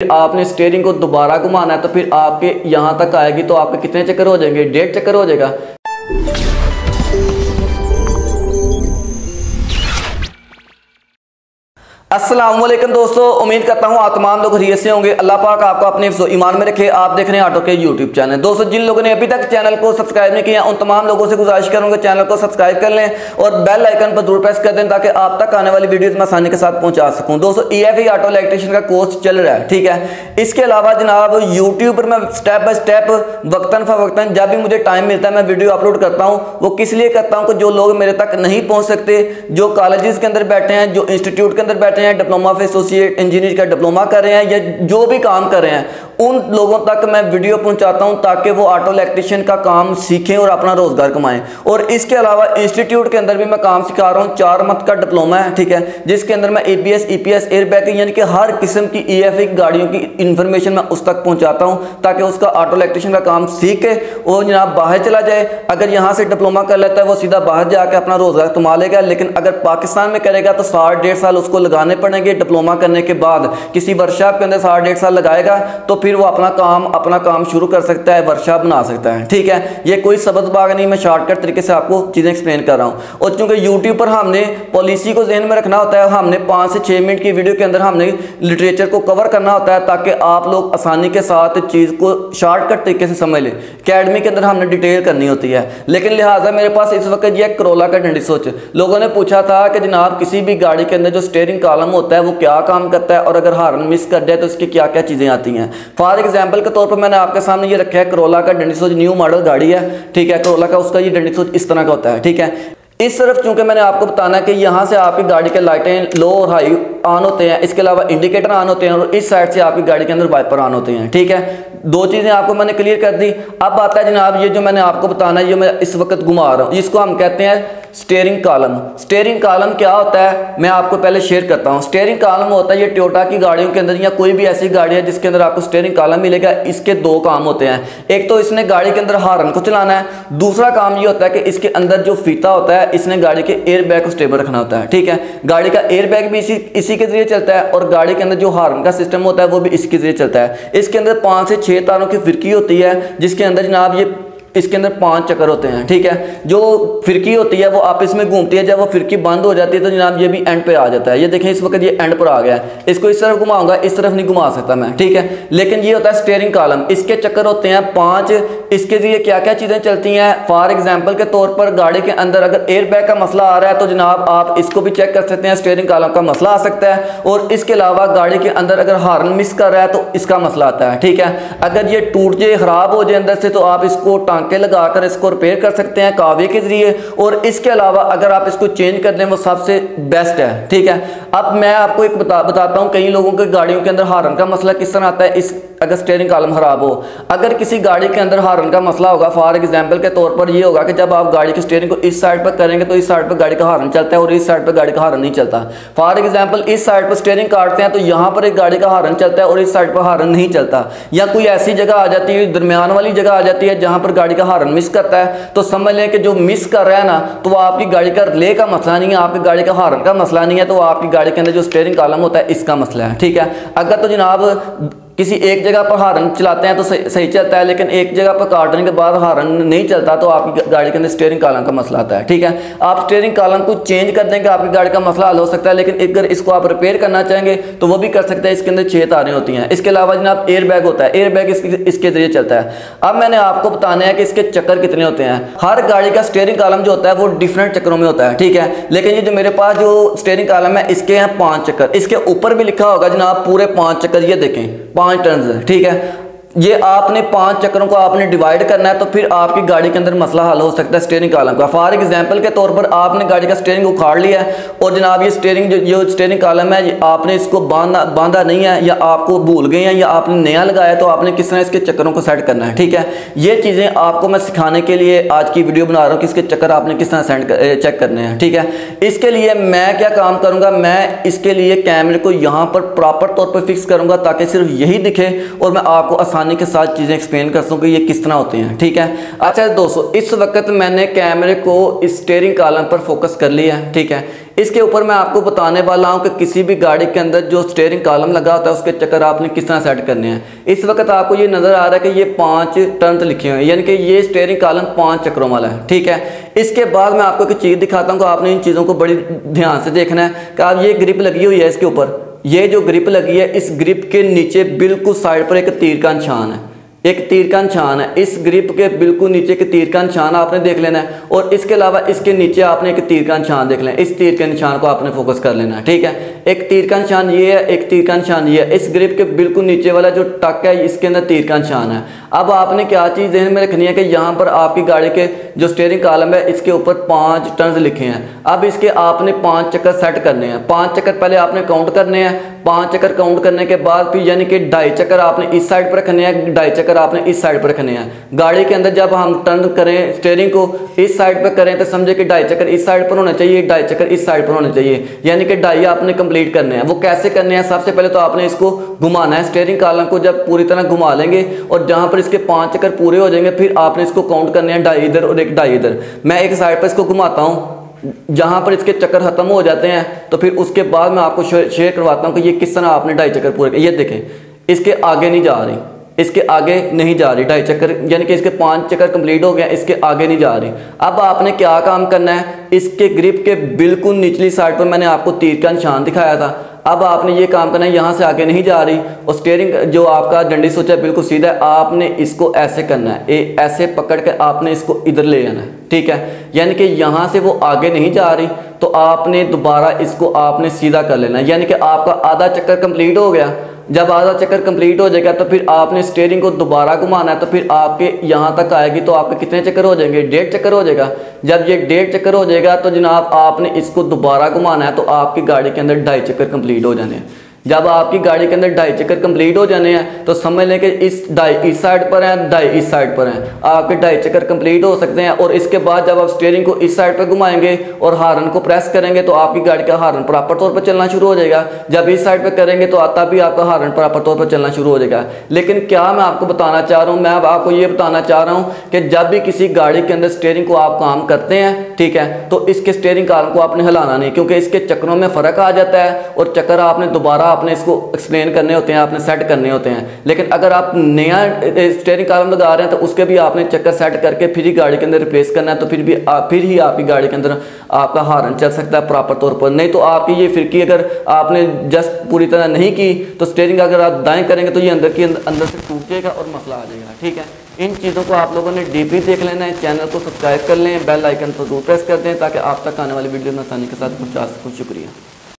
आपने स्टीयरिंग को दोबारा घुमाना है तो फिर आपके यहाँ तक आएगी तो आपके कितने चक्कर हो जाएंगे? 1.5 चक्कर हो जाएगा। अस्सलाम वालेकुम दोस्तों, उम्मीद करता हूँ आप तमाम लोग खैरियत से होंगे। अल्लाह पाक आपको अपने हिफ्ज़ और ईमान में रखे। आप देख रहे हैं ऑटो के यूट्यूब चैनल। दोस्तों, जिन लोगों ने अभी तक चैनल को सब्सक्राइब नहीं किया उन तमाम लोगों से गुजारिश करूंगा चैनल को सब्सक्राइब कर लें और बेल आइकन पर जरूर प्रेस कर दें ताकि आप तक आने वाली वीडियोस मैं आसानी के साथ पहुंचा सकूं। दोस्तों, EFE ऑटो इलेक्ट्रीशियन का कोर्स चल रहा है, ठीक है। इसके अलावा जनाब यूट्यूब पर मैं स्टेप बाय स्टेप वक्तन फवक्तन जब भी मुझे टाइम मिलता है मैं वीडियो अपलोड करता हूँ। वो किस लिए करता हूँ कि जो लोग मेरे तक नहीं पहुँच सकते, जो कॉलेजेस के अंदर बैठे हैं, जो इंस्टीट्यूट के अंदर बैठे हैं, डिप्लोमा ऑफ एसोसिएट इंजीनियर का डिप्लोमा कर रहे हैं या जो भी काम कर रहे हैं, उन लोगों तक मैं वीडियो पहुंचाता हूं ताकि वो ऑटो इलेक्ट्रीशियन का काम सीखें और अपना रोजगार कमाएं। और इसके अलावा इंस्टीट्यूट के अंदर भी मैं काम सिखा रहा हूं। 4 मंथ का डिप्लोमा है, ठीक है, जिसके अंदर मैं ABS, EPS, एयरबैग यानी कि हर किस्म की EFE गाड़ियों की इंफॉर्मेशन मैं उस तक पहुंचाता हूं ताकि उसका ऑटो इलेक्ट्रीशियन का काम सीखे वो जनाब बाहर चला जाए। अगर यहां से डिप्लोमा कर लेता है वो सीधा बाहर जाकर अपना रोजगार कमा लेगा, लेकिन अगर पाकिस्तान में करेगा तो 1.5 साल उसको लगाने पड़ेंगे। डिप्लोमा करने के बाद किसी वर्कशॉप के अंदर 1.5 साल लगाएगा तो फिर वो अपना काम शुरू कर सकता है, वर्कशॉप बना सकता है, ठीक है। ये कोई सबक बाग नहीं, मैं शॉर्टकट तरीके से आपको चीजें एक्सप्लेन कर रहा हूं। और चूंकि यूट्यूब पर हमने पॉलिसी को ज़हन में रखना होता है, हमने 5 से 6 मिनट की वीडियो के अंदर हमने लिटरेचर को कवर करना होता है ताकि आप लोग आसानी के साथ चीज को शॉर्टकट तरीके से समझ लें। अकेडमी के अंदर हमने डिटेल करनी होती है, लेकिन लिहाजा मेरे पास इस वक्त ये करोला का डंडी सोच। लोगों ने पूछा था कि जनाब किसी भी गाड़ी के अंदर जो स्टीयरिंग कॉलम होता है वो क्या काम करता है और अगर हार्न मिस कर जाए तो इसकी क्या क्या चीजें आती हैं। फॉर एग्जाम्पल के तौर पर मैंने आपके सामने ये रखा है करोला का डंडी सोच, न्यू मॉडल गाड़ी है, ठीक है। करोला का उसका ये डंडी सोच इस तरह का होता है, ठीक है। इस तरफ चूंकि मैंने आपको बताना है कि यहाँ से आपकी गाड़ी के लाइटें लो और हाई ऑन होते हैं, इसके अलावा इंडिकेटर ऑन होते हैं और इस साइड से आपकी गाड़ी के अंदर वाइपर ऑन होते हैं, ठीक है। 2 चीज़ें आपको मैंने क्लियर कर दी। अब आता है जनाब ये जो मैंने आपको बताना है, ये मैं इस वक्त घुमा रहा हूँ, जिसको हम कहते हैं स्टीयरिंग कॉलम। स्टीयरिंग कॉलम क्या होता है मैं आपको पहले शेयर करता हूँ। स्टीयरिंग कॉलम होता है ये टोयोटा की गाड़ियों के अंदर या कोई भी ऐसी गाड़ी है जिसके अंदर आपको स्टीयरिंग कॉलम मिलेगा। इसके 2 काम होते हैं, एक तो इसने गाड़ी के अंदर हार्न को चलाना है, दूसरा काम ये होता है कि इसके अंदर जो फीता होता है इसने गाड़ी के एयरबैग को स्टेबल रखना होता है, ठीक है। गाड़ी का एयरबैग भी इसी के जरिए चलता है और गाड़ी के अंदर जो हार्न का सिस्टम होता है वो भी इसके जरिए चलता है। इसके अंदर 5 से 6 तारों की फिरकी होती है जिसके अंदर जनाब ये इसके अंदर 5 चक्कर होते हैं, ठीक है। जो फिरकी होती है वो आपस में घूमती है, जब वो फिरकी बंद हो जाती है तो जनाब ये भी एंड पे आ जाता है। ये देखें इस वक्त ये एंड पर आ गया है, इसको इस तरफ घुमाऊंगा, इस तरफ नहीं घुमा सकता मैं, ठीक है। लेकिन ये होता है स्टीयरिंग कॉलम, इसके चक्कर होते हैं 5। इसके लिए क्या क्या चीज़ें चलती हैं, फॉर एग्जाम्पल के तौर पर गाड़ी के अंदर अगर एयरबैग का मसला आ रहा है तो जनाब आप इसको भी चेक कर सकते हैं, स्टीयरिंग कॉलम का मसला आ सकता है। और इसके अलावा गाड़ी के अंदर अगर हार्न मिस कर रहा है तो इसका मसला आता है, ठीक है। अगर ये टूट जाए, खराब हो जाए अंदर से तो आप इसको टांके लगाकर इसको रिपेयर कर सकते हैं कावे के जरिए। और इसके अलावा अगर आप इसको चेंज कर दें वो सबसे बेस्ट है, ठीक है। अब मैं आपको एक बताता हूं कई लोगों के गाड़ियों के अंदर हार्न का मसला किस तरह आता है। अगर स्टीयरिंग कॉलम खराब हो, अगर किसी गाड़ी के अंदर हार्न का मसला होगा, फॉर एग्जांपल के तौर पर ये होगा कि जब आप गाड़ी के स्टीयरिंग को इस साइड पर करेंगे तो इस साइड पर गाड़ी का हार्न चलता है और इस साइड पर गाड़ी का हार्न नहीं चलता। फॉर एग्जांपल इस साइड पर स्टीयरिंग काटते हैं तो यहाँ पर एक गाड़ी का हार्न चलता है और इस साइड पर हार्न नहीं चलता। या कोई ऐसी जगह आ जाती है, दरमियान वाली जगह आ जाती है जहाँ पर गाड़ी का हार्न मिस करता है, तो समझ लें कि जो मिस कर रहा है ना तो वो आपकी गाड़ी का रिले का मसला नहीं है, आपकी गाड़ी का हार्न का मसला नहीं है, तो आपकी गाड़ी के अंदर जो स्टीयरिंग कॉलम होता है इसका मसला है, ठीक है। अगर तो जनाब किसी एक जगह पर हार्न चलाते हैं तो सही चलता है, लेकिन एक जगह पर काटने के बाद हार्न नहीं चलता तो आपकी गाड़ी के अंदर स्टीयरिंग कॉलम का मसला आता है, ठीक है। आप स्टीयरिंग कॉलम को चेंज कर देंगे आपकी गाड़ी का मसला हल हो सकता है, लेकिन अगर इसको आप रिपेयर करना चाहेंगे तो वो भी कर सकते हैं। इसके अंदर 6 तारें होती हैं। इसके अलावा जनाब एयरबैग होता है, एयरबैग इसके जरिए चलता है। अब मैंने आपको बताना है कि इसके चक्कर कितने होते हैं। हर गाड़ी का स्टीयरिंग कॉलम जो होता है वो डिफरेंट चक्करों में होता है, ठीक है। लेकिन ये जो मेरे पास जो स्टीयरिंग कॉलम है इसके हैं 5 चक्कर। इसके ऊपर भी लिखा होगा जनाब पूरे 5 चक्कर, ये देखें 5 टर्न्स, ठीक है। ये आपने 5 चक्करों को आपने डिवाइड करना है तो फिर आपकी गाड़ी के अंदर मसला हल हो सकता है स्टीयरिंग कॉलम का। फॉर एग्जांपल के तौर पर आपने गाड़ी का स्टीयरिंग उखाड़ लिया है और जनाब ये स्टीयरिंग कॉलम है आपने इसको बांधा नहीं है, या आपको भूल गए हैं या आपने नया लगाया, तो आपने किस तरह इसके चक्करों को सेट करना है, ठीक है। ये चीज़ें आपको मैं सिखाने के लिए आज की वीडियो बना रहा हूँ कि इसके चक्कर आपने किस तरह चेक करने हैं, ठीक है। इसके लिए मैं क्या काम करूँगा, मैं इसके लिए कैमरे को यहाँ पर प्रॉपर तौर पर फिक्स करूँगा ताकि सिर्फ यही दिखे और मैं आपको आसानी के साथ चीज़ें एक्सप्लेन कर सकूँ कि ये किस तरह होते हैं। ठीक है, अच्छा दोस्तों, इस वक्त मैंने कैमरे को स्टीयरिंग कॉलम पर फोकस कर लिया है। ठीक है, इसके ऊपर मैं आपको बताने वाला हूं कि किसी भी गाड़ी के अंदर जो स्टीयरिंग कॉलम लगा होता है उसके चक्कर आपने किस तरह सेट करने हैं। इस वक्त आपको ये नज़र आ रहा है कि ये 5 टर्न लिखे हुए हैं, यानी कि ये स्टीयरिंग कॉलम 5 चक्रों वाला है। ठीक है, इसके बाद मैं आपको एक चीज़ दिखाता हूँ कि आपने इन चीज़ों को बड़ी ध्यान से देखना है कि आप ये ग्रिप लगी हुई है इसके ऊपर, ये जो ग्रिप लगी है इस ग्रिप के नीचे बिल्कुल साइड पर एक तीर का निशान है, एक तीर का निशान है। इस ग्रिप के बिल्कुल नीचे के तीर का निशान आपने देख लेना है, और इसके अलावा इसके नीचे आपने एक तीर का निशान देख लेना है। इस तीर के निशान को आपने फोकस कर लेना है। ठीक है, एक तीर का निशान ये है, एक तीर का निशान ये है। इस ग्रिप के बिल्कुल नीचे वाला जो टक है इसके अंदर तीर का निशान है। अब आपने क्या चीज़ ध्यान में रखनी है कि यहाँ पर आपकी गाड़ी के जो स्टीयरिंग कॉलम है इसके ऊपर 5 टर्न्स लिखे हैं। अब इसके आपने 5 चक्कर सेट करने हैं। 5 चक्कर पहले आपने काउंट करने हैं। 5 चक्कर काउंट करने के बाद फिर यानी कि 2.5 चक्कर आपने इस साइड पर रखने हैं, 2.5 चक्कर आपने इस साइड पर रखने हैं। गाड़ी के अंदर जब हम टर्न करें स्टीयरिंग को इस साइड पर करें तो समझे कि 2.5 चक्कर इस साइड पर होने चाहिए, 2.5 चक्कर इस साइड पर होने चाहिए, यानी कि 2.5 आपने कंप्लीट करने हैं। वो कैसे करने हैं? सबसे पहले तो आपने इसको घुमाना है, स्टीयरिंग कॉलम को जब पूरी तरह घुमा लेंगे और जहां पर इसके 5 चक्कर पूरे हो जाएंगे फिर आपने इसको काउंट करने हैं, 2.5 इधर और एक 2.5 इधर। मैं एक साइड पर इसको घुमाता हूं, जहां पर इसके चक्कर खत्म हो जाते हैं तो फिर उसके बाद मैं आपको शेयर करवाता हूं कि ये किस तरह आपने 2.5 चक्कर पूरे। ये देखें, इसके आगे नहीं जा रही, इसके आगे नहीं जा रही 2.5 चक्कर, यानी कि इसके 5 चक्कर कंप्लीट हो गए, इसके आगे नहीं जा रही। अब आपने क्या काम करना है, इसके ग्रिप के बिल्कुल निचली साइड पर मैंने आपको तीर का निशान दिखाया था। अब आपने ये काम करना है, यहाँ से आगे नहीं जा रही और स्टीयरिंग जो आपका डंडी स्विच है बिल्कुल सीधा है, आपने इसको ऐसे करना है, ऐसे पकड़ के आपने इसको इधर ले आना है। ठीक है, यानी कि यहाँ से वो आगे नहीं जा रही तो आपने दोबारा इसको आपने सीधा कर लेना है, यानी कि आपका आधा चक्कर कंप्लीट हो गया। जब आधा चक्कर कंप्लीट हो जाएगा तो फिर आपने स्टीयरिंग को दोबारा घुमाना है, तो फिर आपके यहाँ तक आएगी तो आपके कितने चक्कर हो जाएंगे? 1.5 चक्कर हो जाएगा। जब ये 1.5 चक्कर हो जाएगा तो जनाब आपने इसको दोबारा घुमाना है, तो आपकी गाड़ी के अंदर 2.5 चक्कर कंप्लीट हो जाने हैं। जब आपकी गाड़ी के अंदर 2.5 चक्कर कंप्लीट हो जाने हैं तो समझ लें कि इस 2.5 इस साइड पर है, 2.5 इस साइड पर है, आपके 2.5 चक्कर कंप्लीट हो सकते हैं। और इसके बाद जब आप स्टीयरिंग को इस साइड पर घुमाएंगे और हार्न को प्रेस करेंगे तो आपकी गाड़ी का हार्न प्रॉपर तौर पर चलना शुरू हो जाएगा। जब इस साइड पर करेंगे तो आता भी आपका हार्न प्रॉपर तौर पर चलना शुरू हो जाएगा। लेकिन क्या मैं आपको बताना चाह रहा हूँ, मैं अब आपको ये बताना चाह रहा हूँ कि जब भी किसी गाड़ी के अंदर स्टीयरिंग को आप काम करते हैं, ठीक है, तो इसके स्टीयरिंग कॉलम को आपने हिलाना नहीं, क्योंकि इसके चक्रों में फ़र्क आ जाता है और चक्कर आपने दोबारा आपने इसको एक्सप्लेन करने होते हैं, आपने सेट करने होते हैं। लेकिन अगर आप नया स्टीयरिंग कॉलम लगा रहे हैं तो उसके भी आपने चक्कर सेट करके फिर ही गाड़ी के अंदर रिप्लेस करना है, तो फिर ही आपकी गाड़ी के अंदर आपका हार्न चल सकता है प्रॉपर तौर पर। नहीं तो आपकी ये फिरकी अगर आपने जस्ट पूरी तरह नहीं की तो स्टीयरिंग अगर आप दाएं करेंगे तो ये अंदर से टूट जाएगा और मसला आ जाएगा। ठीक है, इन चीज़ों को आप लोगों ने डीपली देख लेना है। चैनल को सब्सक्राइब कर लें, बेल आइकन पर जरूर प्रेस कर दें ताकि आप तक आने वाली वीडियो में आसानी के साथ पहुँचा सकूँ। शुक्रिया।